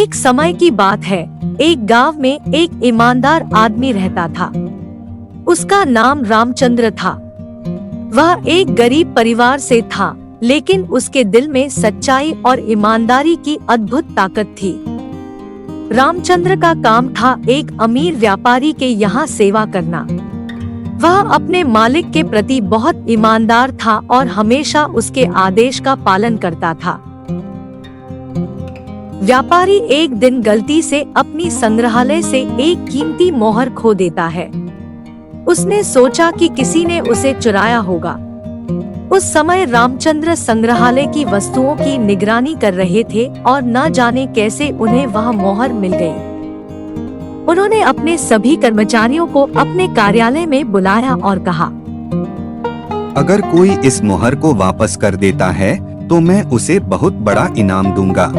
एक समय की बात है, एक गांव में एक ईमानदार आदमी रहता था। उसका नाम रामचंद्र था। वह एक गरीब परिवार से था, लेकिन उसके दिल में सच्चाई और ईमानदारी की अद्भुत ताकत थी। रामचंद्र का काम था एक अमीर व्यापारी के यहाँ सेवा करना। वह अपने मालिक के प्रति बहुत ईमानदार था और हमेशा उसके आदेश का पालन करता था। व्यापारी एक दिन गलती से अपनी संग्रहालय से एक कीमती मोहर खो देता है। उसने सोचा कि किसी ने उसे चुराया होगा। उस समय रामचंद्र संग्रहालय की वस्तुओं की निगरानी कर रहे थे और न जाने कैसे उन्हें वह मोहर मिल गई। उन्होंने अपने सभी कर्मचारियों को अपने कार्यालय में बुलाया और कहा, अगर कोई इस मोहर को वापस कर देता है तो मैं उसे बहुत बड़ा इनाम दूंगा,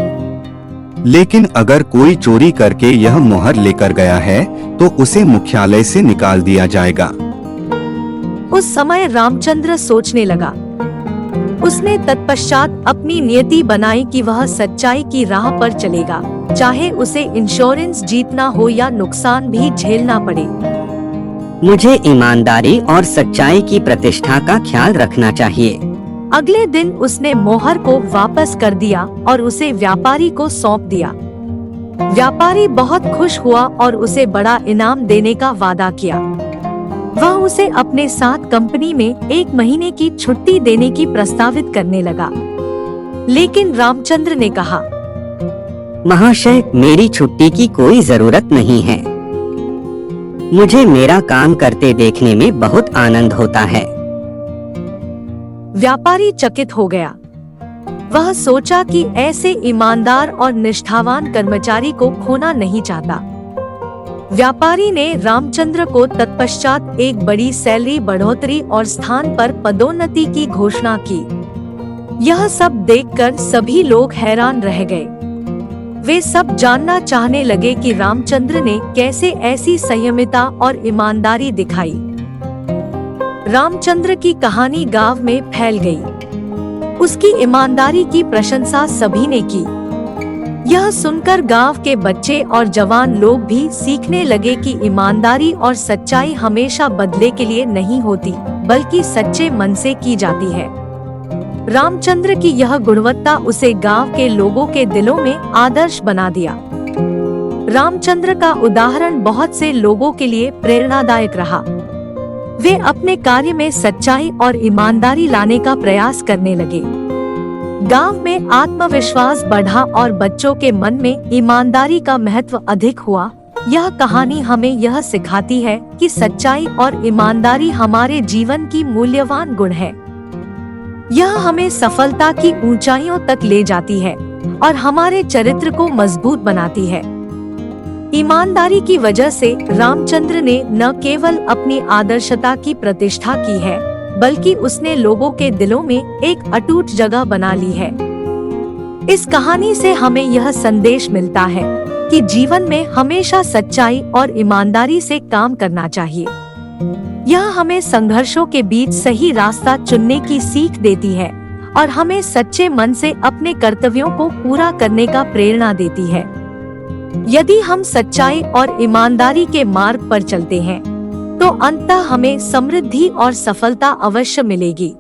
लेकिन अगर कोई चोरी करके यह मोहर लेकर गया है तो उसे मुख्यालय से निकाल दिया जाएगा। उस समय रामचंद्र सोचने लगा। उसने तत्पश्चात अपनी नियति बनाई कि वह सच्चाई की राह पर चलेगा, चाहे उसे इंश्योरेंस जीतना हो या नुकसान भी झेलना पड़े। मुझे ईमानदारी और सच्चाई की प्रतिष्ठा का ख्याल रखना चाहिए। अगले दिन उसने मोहर को वापस कर दिया और उसे व्यापारी को सौंप दिया। व्यापारी बहुत खुश हुआ और उसे बड़ा इनाम देने का वादा किया। वह उसे अपने साथ कंपनी में 1 महीने की छुट्टी देने की प्रस्तावित करने लगा, लेकिन रामचंद्र ने कहा, महाशय, मेरी छुट्टी की कोई जरूरत नहीं है। मुझे मेरा काम करते देखने में बहुत आनंद होता है। व्यापारी चकित हो गया। वह सोचा कि ऐसे ईमानदार और निष्ठावान कर्मचारी को खोना नहीं चाहता। व्यापारी ने रामचंद्र को तत्पश्चात एक बड़ी सैलरी बढ़ोतरी और स्थान पर पदोन्नति की घोषणा की। यह सब देखकर सभी लोग हैरान रह गए। वे सब जानना चाहने लगे कि रामचंद्र ने कैसे ऐसी संयमिता और ईमानदारी दिखाई। रामचंद्र की कहानी गांव में फैल गई। उसकी ईमानदारी की प्रशंसा सभी ने की। यह सुनकर गांव के बच्चे और जवान लोग भी सीखने लगे कि ईमानदारी और सच्चाई हमेशा बदले के लिए नहीं होती, बल्कि सच्चे मन से की जाती है। रामचंद्र की यह गुणवत्ता उसे गांव के लोगों के दिलों में आदर्श बना दिया। रामचंद्र का उदाहरण बहुत से लोगों के लिए प्रेरणादायक रहा। वे अपने कार्य में सच्चाई और ईमानदारी लाने का प्रयास करने लगे। गांव में आत्मविश्वास बढ़ा और बच्चों के मन में ईमानदारी का महत्व अधिक हुआ। यह कहानी हमें यह सिखाती है कि सच्चाई और ईमानदारी हमारे जीवन की मूल्यवान गुण है। यह हमें सफलता की ऊंचाइयों तक ले जाती है और हमारे चरित्र को मजबूत बनाती है। ईमानदारी की वजह से रामचंद्र ने न केवल अपनी आदर्शता की प्रतिष्ठा की है, बल्कि उसने लोगों के दिलों में एक अटूट जगह बना ली है। इस कहानी से हमें यह संदेश मिलता है कि जीवन में हमेशा सच्चाई और ईमानदारी से काम करना चाहिए। यह हमें संघर्षों के बीच सही रास्ता चुनने की सीख देती है और हमें सच्चे मन से अपने कर्तव्यों को पूरा करने का प्रेरणा देती है। यदि हम सच्चाई और ईमानदारी के मार्ग पर चलते हैं, तो अंततः हमें समृद्धि और सफलता अवश्य मिलेगी।